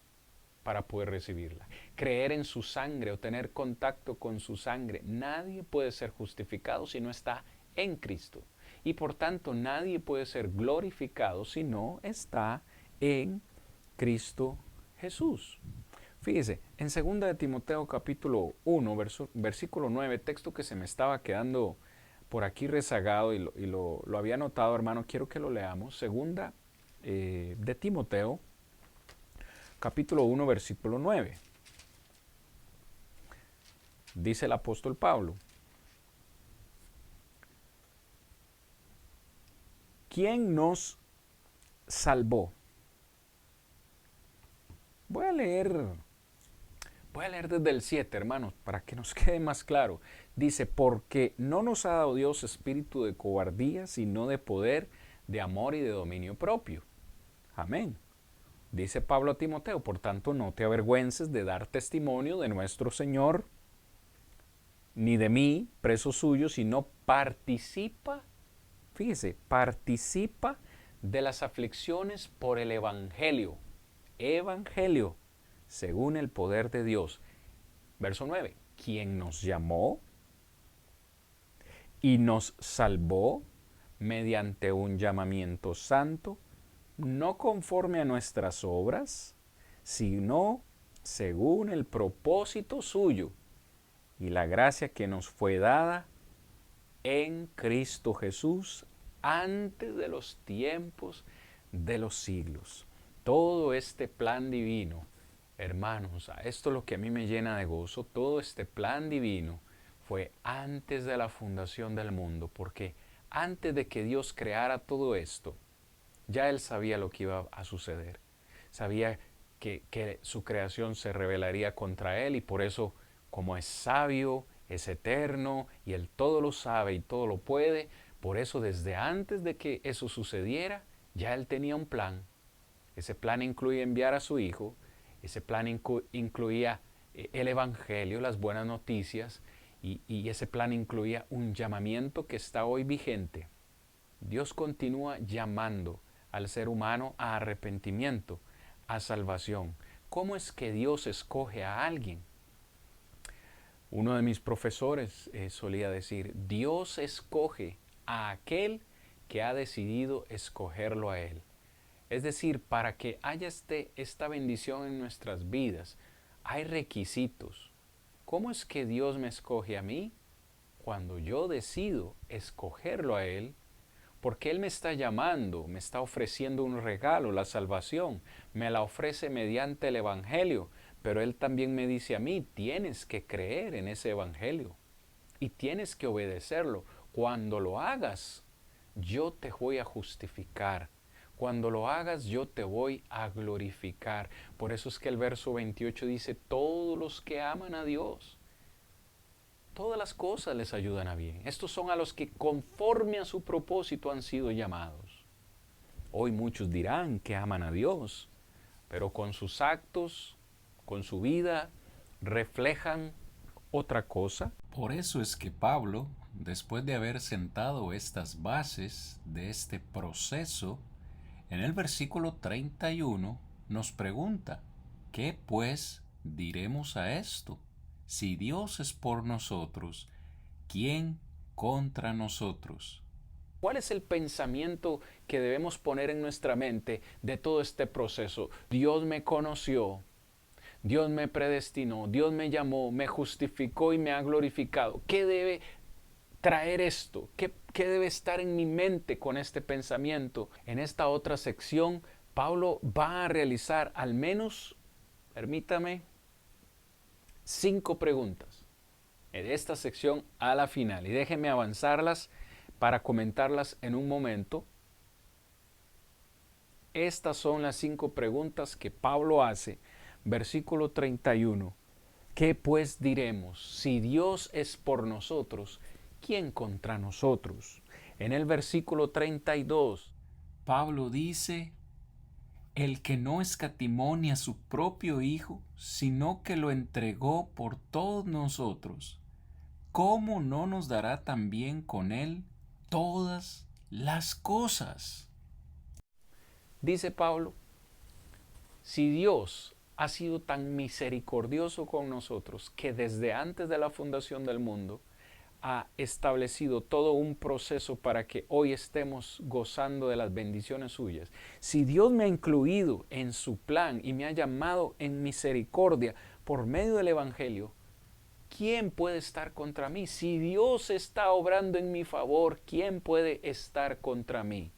para poder recibirla. Creer en su sangre o tener contacto con su sangre. Nadie puede ser justificado si no está en Cristo. Y por tanto nadie puede ser glorificado si no está en Cristo Jesús. Fíjese, en 2 de Timoteo capítulo 1, versículo 9, texto que se me estaba quedando por aquí rezagado y lo había notado, hermano, quiero que lo leamos. 2 de Timoteo capítulo 1, versículo 9. Dice el apóstol Pablo: ¿quién nos salvó? Voy a leer desde el 7, hermanos, para que nos quede más claro. Dice, porque no nos ha dado Dios espíritu de cobardía, sino de poder, de amor y de dominio propio. Amén. Dice Pablo a Timoteo, por tanto, no te avergüences de dar testimonio de nuestro Señor, ni de mí, preso suyo, sino participa, fíjese, participa de las aflicciones por el Evangelio. Evangelio, según el poder de Dios. Verso 9, quien nos llamó y nos salvó mediante un llamamiento santo, no conforme a nuestras obras, sino según el propósito suyo y la gracia que nos fue dada en Cristo Jesús antes de los tiempos de los siglos. Todo este plan divino, hermanos, esto es lo que a mí me llena de gozo, todo este plan divino fue antes de la fundación del mundo, porque antes de que Dios creara todo esto, ya Él sabía lo que iba a suceder. Sabía que su creación se rebelaría contra Él y por eso, como es sabio, es eterno y Él todo lo sabe y todo lo puede, por eso desde antes de que eso sucediera, ya Él tenía un plan. Ese plan incluía enviar a su Hijo, ese plan incluía el Evangelio, las buenas noticias, y ese plan incluía un llamamiento que está hoy vigente. Dios continúa llamando al ser humano a arrepentimiento, a salvación. ¿Cómo es que Dios escoge a alguien? Uno de mis profesores solía decir, Dios escoge a aquel que ha decidido escogerlo a Él. Es decir, para que haya esta bendición en nuestras vidas, hay requisitos. ¿Cómo es que Dios me escoge a mí? Cuando yo decido escogerlo a Él, porque Él me está llamando, me está ofreciendo un regalo, la salvación, me la ofrece mediante el Evangelio, pero Él también me dice a mí, tienes que creer en ese Evangelio y tienes que obedecerlo. Cuando lo hagas, yo te voy a justificar. Cuando lo hagas, yo te voy a glorificar. Por eso es que el verso 28 dice, todos los que aman a Dios, todas las cosas les ayudan a bien. Estos son a los que conforme a su propósito han sido llamados. Hoy muchos dirán que aman a Dios, pero con sus actos, con su vida, reflejan otra cosa. Por eso es que Pablo, después de haber sentado estas bases de este proceso, en el versículo 31 nos pregunta, ¿qué pues diremos a esto? Si Dios es por nosotros, ¿quién contra nosotros? ¿Cuál es el pensamiento que debemos poner en nuestra mente de todo este proceso? Dios me conoció, Dios me predestinó, Dios me llamó, me justificó y me ha glorificado. ¿Qué debe traer esto? ¿Qué debe estar en mi mente con este pensamiento? En esta otra sección, Pablo va a realizar al menos, permítame, 5 preguntas en esta sección a la final. Y déjenme avanzarlas para comentarlas en un momento. Estas son las 5 preguntas que Pablo hace. Versículo 31. ¿Qué pues diremos? Si Dios es por nosotros, ¿quién contra nosotros? En el versículo 32, Pablo dice, el que no escatimó ni a su propio Hijo, sino que lo entregó por todos nosotros, ¿cómo no nos dará también con Él todas las cosas? dice Pablo, si Dios ha sido tan misericordioso con nosotros que desde antes de la fundación del mundo ha establecido todo un proceso para que hoy estemos gozando de las bendiciones suyas. Si Dios me ha incluido en su plan y me ha llamado en misericordia por medio del Evangelio, ¿quién puede estar contra mí? Si Dios está obrando en mi favor, ¿quién puede estar contra mí?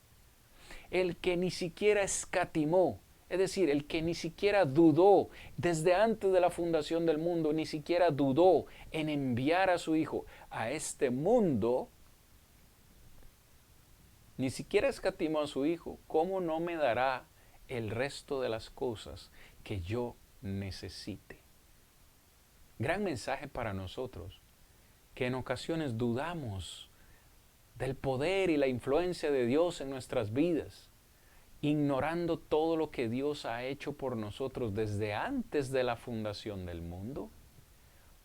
El que ni siquiera escatimó, es decir, el que ni siquiera dudó desde antes de la fundación del mundo, ni siquiera dudó en enviar a su Hijo a este mundo, ni siquiera escatimó a su Hijo, ¿cómo no me dará el resto de las cosas que yo necesite? Gran mensaje para nosotros, que en ocasiones dudamos del poder y la influencia de Dios en nuestras vidas, ignorando todo lo que Dios ha hecho por nosotros desde antes de la fundación del mundo.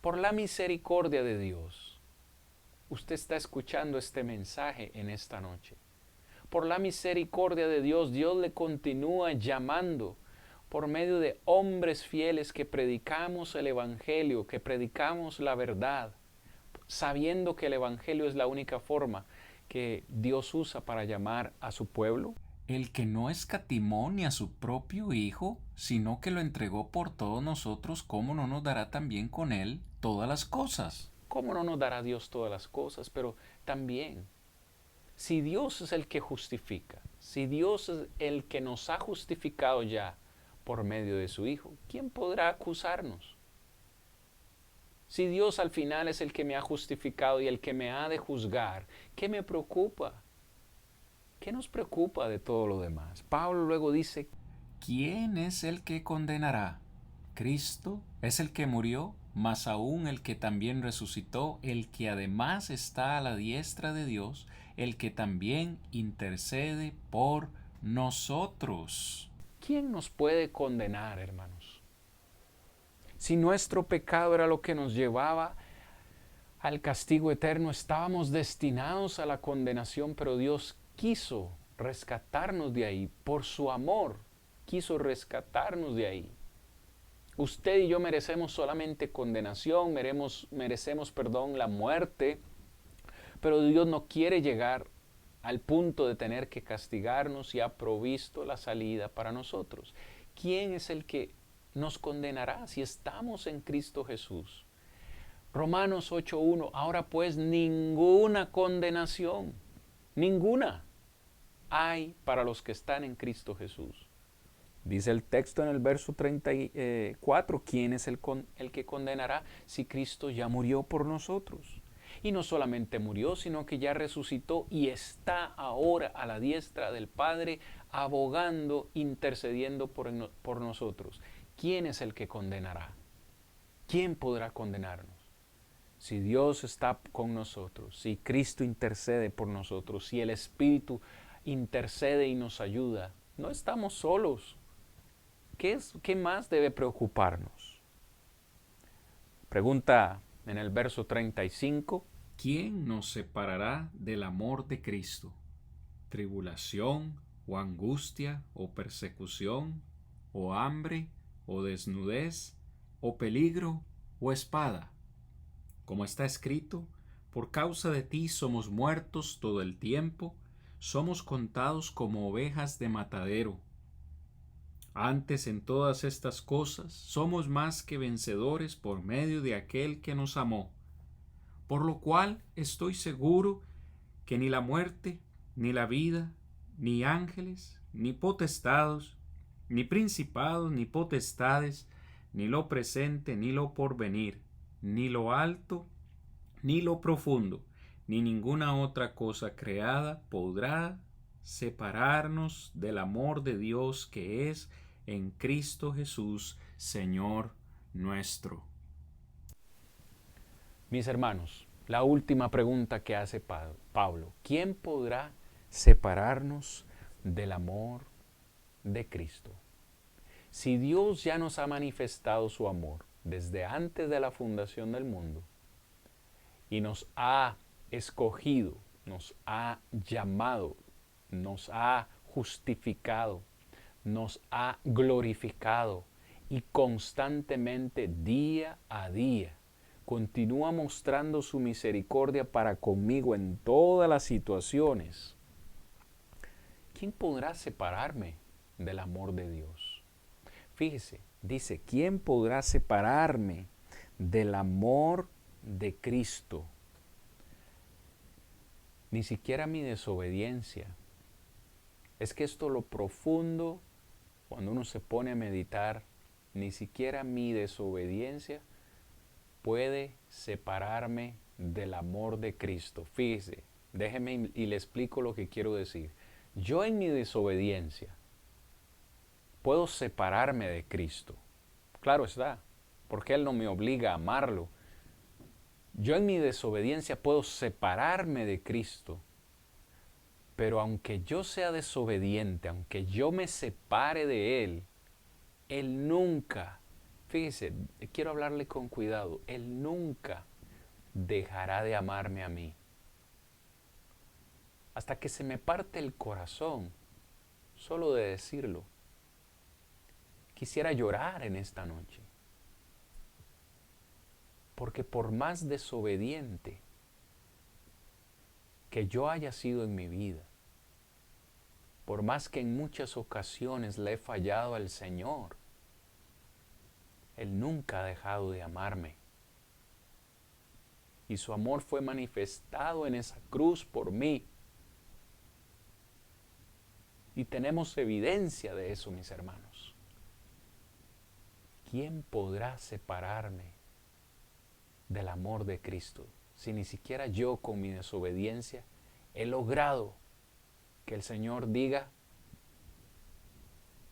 Por la misericordia de Dios, usted está escuchando este mensaje en esta noche. Por la misericordia de Dios, Dios le continúa llamando por medio de hombres fieles que predicamos el Evangelio, que predicamos la verdad, sabiendo que el Evangelio es la única forma que Dios usa para llamar a su pueblo. El que no escatimó ni a su propio Hijo, sino que lo entregó por todos nosotros, ¿cómo no nos dará también con él todas las cosas? ¿Cómo no nos dará Dios todas las cosas? Pero también, si Dios es el que justifica, si Dios es el que nos ha justificado ya por medio de su Hijo, ¿quién podrá acusarnos? Si Dios al final es el que me ha justificado y el que me ha de juzgar, ¿qué me preocupa? ¿Qué nos preocupa de todo lo demás? Pablo luego dice, ¿quién es el que condenará? Cristo es el que murió, más aún el que también resucitó, el que además está a la diestra de Dios, el que también intercede por nosotros. ¿quién nos puede condenar, hermanos? Si nuestro pecado era lo que nos llevaba al castigo eterno, estábamos destinados a la condenación, pero Dios quiso rescatarnos de ahí, por su amor, quiso rescatarnos de ahí. Usted y yo merecemos solamente condenación, merecemos la muerte, pero Dios no quiere llegar al punto de tener que castigarnos y ha provisto la salida para nosotros. ¿Quién es el que nos condenará si estamos en Cristo Jesús? Romanos 8:1, ahora pues ninguna condenación, ninguna hay para los que están en Cristo Jesús. Dice el texto en el verso 34, ¿quién es el que condenará si Cristo ya murió por nosotros? Y no solamente murió, sino que ya resucitó y está ahora a la diestra del Padre, abogando, intercediendo por nosotros. ¿Quién es el que condenará? ¿Quién podrá condenarnos? Si Dios está con nosotros, si Cristo intercede por nosotros, si el Espíritu intercede y nos ayuda, no estamos solos. ¿Qué más debe preocuparnos? Pregunta en el verso 35. ¿Quién nos separará del amor de Cristo? ¿Tribulación, o angustia, o persecución, o hambre, o desnudez, o peligro, o espada? Como está escrito, por causa de ti somos muertos todo el tiempo, somos contados como ovejas de matadero. Antes en todas estas cosas somos más que vencedores por medio de aquel que nos amó. Por lo cual estoy seguro que ni la muerte, ni la vida, ni ángeles, ni potestados, ni principados, ni potestades, ni lo presente, ni lo porvenir, ni lo alto, ni lo profundo, ni ninguna otra cosa creada podrá separarnos del amor de Dios que es en Cristo Jesús, Señor nuestro. Mis hermanos, la última pregunta que hace Pablo, ¿quién podrá separarnos del amor de Cristo? Si Dios ya nos ha manifestado su amor desde antes de la fundación del mundo y nos ha escogido, nos ha llamado, nos ha justificado, nos ha glorificado y constantemente, día a día, continúa mostrando su misericordia para conmigo en todas las situaciones, ¿quién podrá separarme del amor de Dios? Fíjese, dice, ¿quién podrá separarme del amor de Cristo? Ni siquiera mi desobediencia. Es que esto lo profundo, cuando uno se pone a meditar, ni siquiera mi desobediencia puede separarme del amor de Cristo. Fíjese, déjeme y le explico lo que quiero decir. Yo en mi desobediencia puedo separarme de Cristo. Claro está, porque Él no me obliga a amarlo. Yo en mi desobediencia puedo separarme de Cristo. Pero aunque yo sea desobediente, aunque yo me separe de Él, Él nunca, fíjese, quiero hablarle con cuidado, Él nunca dejará de amarme a mí. Hasta que se me parte el corazón, solo de decirlo. Quisiera llorar en esta noche. Porque por más desobediente que yo haya sido en mi vida, por más que en muchas ocasiones le he fallado al Señor, Él nunca ha dejado de amarme. Y su amor fue manifestado en esa cruz por mí. Y tenemos evidencia de eso, mis hermanos. ¿Quién podrá separarme del amor de Cristo si ni siquiera yo con mi desobediencia he logrado que el Señor diga,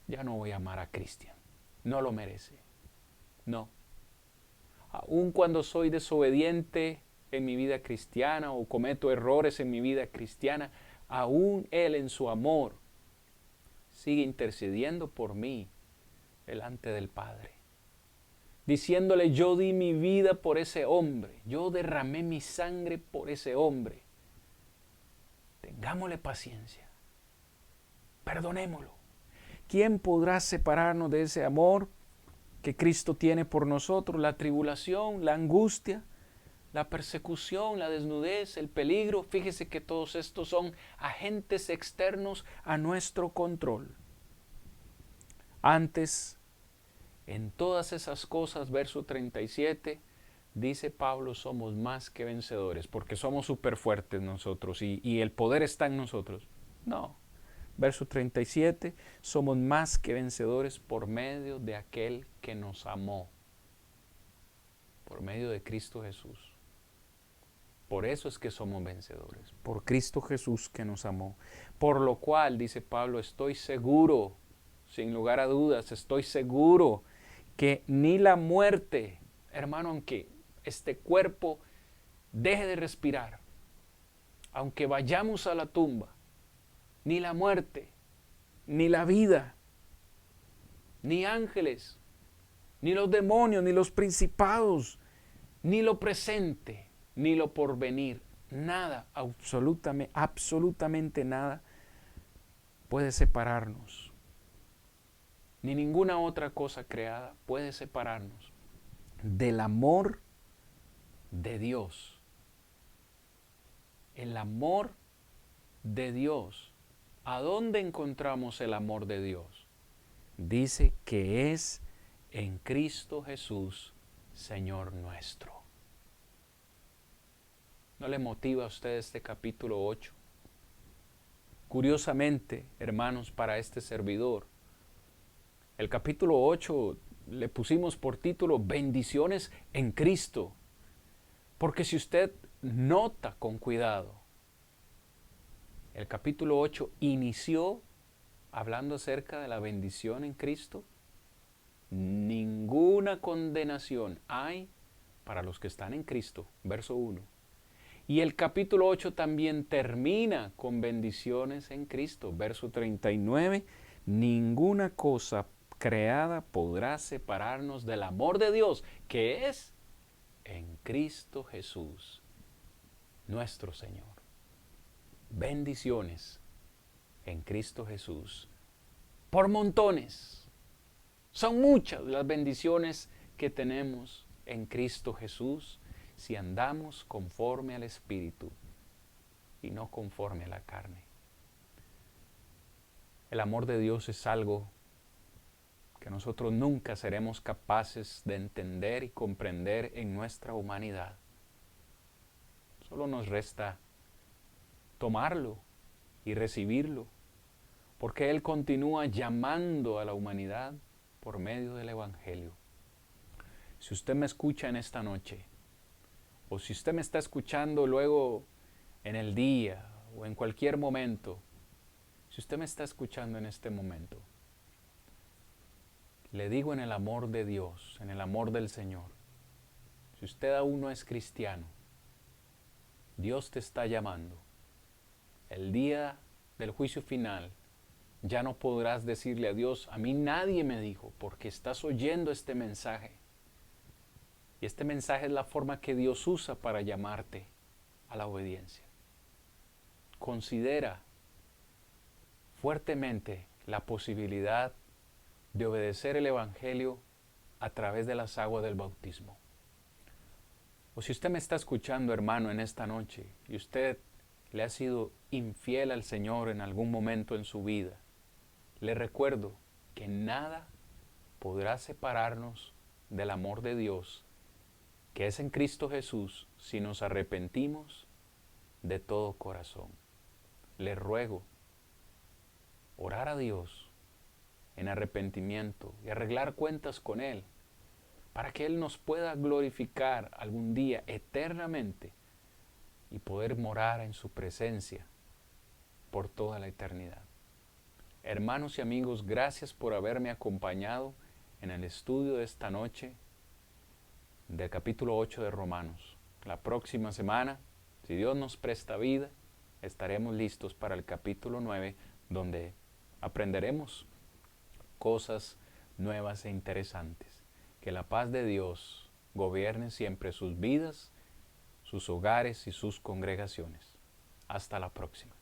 ya no voy a amar a Cristian, no lo merece? No. Aun cuando soy desobediente en mi vida cristiana o cometo errores en mi vida cristiana, aún Él en su amor sigue intercediendo por mí delante del Padre, diciéndole, yo di mi vida por ese hombre, yo derramé mi sangre por ese hombre. Tengámosle paciencia, perdonémoslo. ¿Quién podrá separarnos de ese amor que Cristo tiene por nosotros? La tribulación, la angustia, la persecución, la desnudez, el peligro. Fíjese que todos estos son agentes externos a nuestro control. Antes, en todas esas cosas, verso 37, dice Pablo, somos más que vencedores, porque somos súper fuertes nosotros y el poder está en nosotros. No. Verso 37, somos más que vencedores por medio de aquel que nos amó, por medio de Cristo Jesús. Por eso es que somos vencedores, por Cristo Jesús que nos amó. Por lo cual, dice Pablo, estoy seguro, sin lugar a dudas, estoy seguro que ni la muerte, hermano, aunque este cuerpo deje de respirar, aunque vayamos a la tumba, ni la muerte, ni la vida, ni ángeles, ni los demonios, ni los principados, ni lo presente, ni lo porvenir, nada, absolutamente nada puede separarnos. Ni ninguna otra cosa creada puede separarnos del amor de Dios. El amor de Dios. ¿A dónde encontramos el amor de Dios? Dice que es en Cristo Jesús, Señor nuestro. ¿No le motiva a usted este capítulo 8? Curiosamente, hermanos, para este servidor, el capítulo 8 le pusimos por título Bendiciones en Cristo. Porque si usted nota con cuidado, el capítulo 8 inició hablando acerca de la bendición en Cristo. Ninguna condenación hay para los que están en Cristo, verso 1. Y el capítulo 8 también termina con bendiciones en Cristo, verso 39. Ninguna cosa creada podrá separarnos del amor de Dios, que es en Cristo Jesús, nuestro Señor. Bendiciones en Cristo Jesús, por montones, Son muchas las bendiciones que tenemos en Cristo Jesús si andamos conforme al Espíritu y no conforme a la carne. El amor de Dios es algo que nosotros nunca seremos capaces de entender y comprender en nuestra humanidad. Solo nos resta tomarlo y recibirlo, porque Él continúa llamando a la humanidad por medio del Evangelio. Si usted me escucha en esta noche, o si usted me está escuchando luego en el día o en cualquier momento, si usted me está escuchando en este momento, le digo en el amor de Dios, en el amor del Señor, si usted aún no es cristiano, Dios te está llamando. El día del juicio final, ya no podrás decirle a Dios, a mí nadie me dijo, porque estás oyendo este mensaje. Y este mensaje es la forma que Dios usa para llamarte a la obediencia. Considera fuertemente la posibilidad de obedecer el Evangelio a través de las aguas del bautismo. O si usted me está escuchando, hermano, en esta noche, y usted le ha sido infiel al Señor en algún momento en su vida, le recuerdo que nada podrá separarnos del amor de Dios, que es en Cristo Jesús, si nos arrepentimos de todo corazón. Le ruego orar a Dios en arrepentimiento y arreglar cuentas con Él, para que Él nos pueda glorificar algún día eternamente y poder morar en su presencia por toda la eternidad. Hermanos y amigos, gracias por haberme acompañado en el estudio de esta noche del capítulo 8 de Romanos. La próxima semana, si Dios nos presta vida, estaremos listos para el capítulo 9, donde aprenderemos cosas nuevas e interesantes. Que la paz de Dios gobierne siempre sus vidas, sus hogares y sus congregaciones. Hasta la próxima.